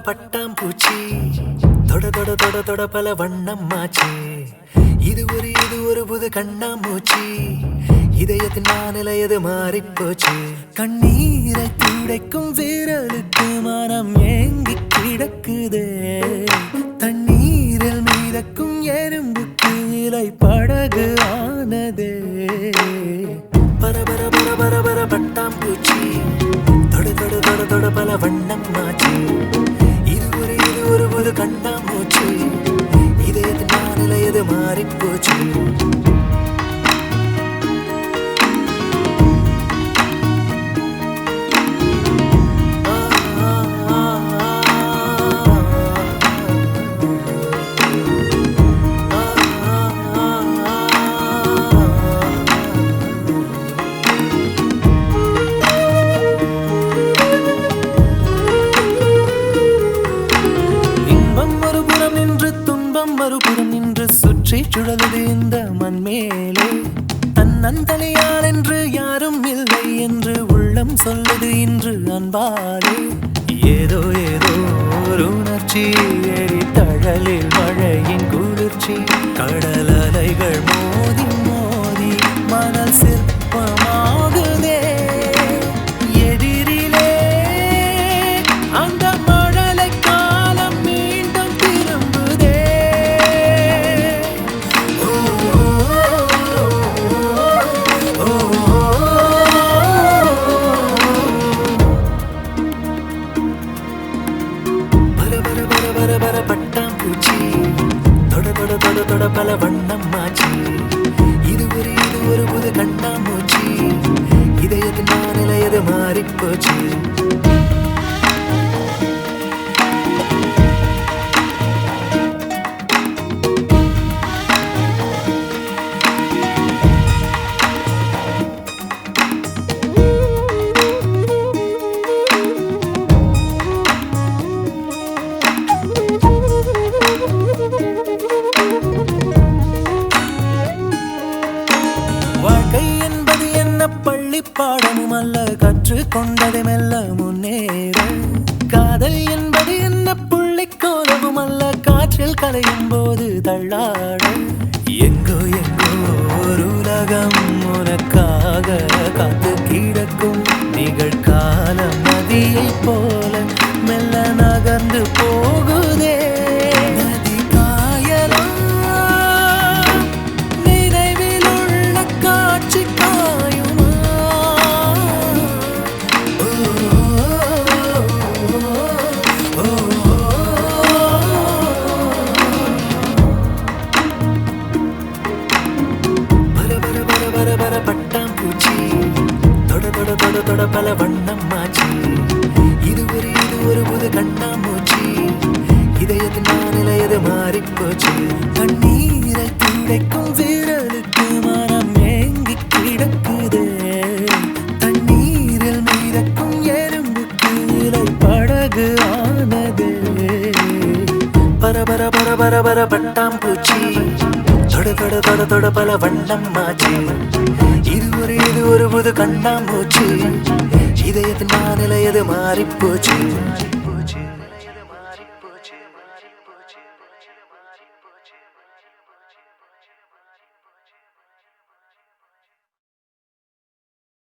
பட்டாம்பூச்சி தொட தொட தொட தொட பல வண்ணம்மாச்சு. இது ஒரு புது கண்ணாமூச்சி. இதயத்தின் நானிலையது மாறிப்போச்சு. கண்ணீரை துடைக்கும் வீரலுக்கு மனம் ஏங்கி கிடக்குதே. தண்ணீரில் மீதக்கும் எறும்புக்கு இலை படகு ஆனதே. பரபர பரபர பர பட்டாம்பூச்சி தொட தொட தொட தொட பல வண்ணம்மாச்சு. இது ஒரு புது கண்ணாமூச்சி. இதயத்தின் நானிலையது மாறிப்போச்சு. மறுபுறம் நின்று சுற்றி சுழலுது இந்த மண் மேலே. தன்னந்தனியார் என்று யாரும் இல்லை என்று உள்ளம் சொல்லுது இன்று அன்பாலே. ஏதோ ஏதோ ஒரு உணர்ச்சி ஏறி தழலில் மழையின் குளிர்ச்சி. கடல் அலைகள் மோதி மோதி மணல் சிற்பமாகுதே. எதிரிலே அந்த மழலை காலம் மீண்டும் திரும்புதே. பட்டாம்பூச்சி தொட தொட தொட தொட பல வண்ணம்மாச்சு. இது ஒரு புது கண்ணாமூச்சி. இதயத்தின் நானிலையது மாறிப்போச்சு. வாழ்க்கை என்பது என்ன பள்ளி பாடமும் அல்ல, கற்றுக்கொண்டதை மெல்ல முன்னேற. காதல் என்பது என்ன புள்ளிக்கோலமும் அல்ல, காற்றில் கலையும் போது தள்ளாட. எங்கோ எங்கோ ஒரு உலகம் உனக்காக காத்து கிடக்கும். நிகழ்கால நதியை போல மெல்ல நகர்ந்து போகுதே. பட்டாம்பூச்சி தொட தொட தொட தொட பல வண்ணம்மாச்சு. இது ஒரு புது கண்ணாமூச்சி. இதயத்தின் நானிலையது மாறிப்போச்சு. கண்ணீரை துடைக்கும் வீரலுக்கு மனம் ஏங்கி கிடக்குதே. தண்ணீரில் மீதக்கும் எறும்புக்கு இலை படகு ஆனதே. பரபர பரபர பர பட்டாம்பூச்சி தொட தொட தொட தொட பல வண்ணம்மாச்சு. இது ஒரு புது கண்ணாமூச்சி. இதயத்தின் நானிலையது மாறிப்போச்சு.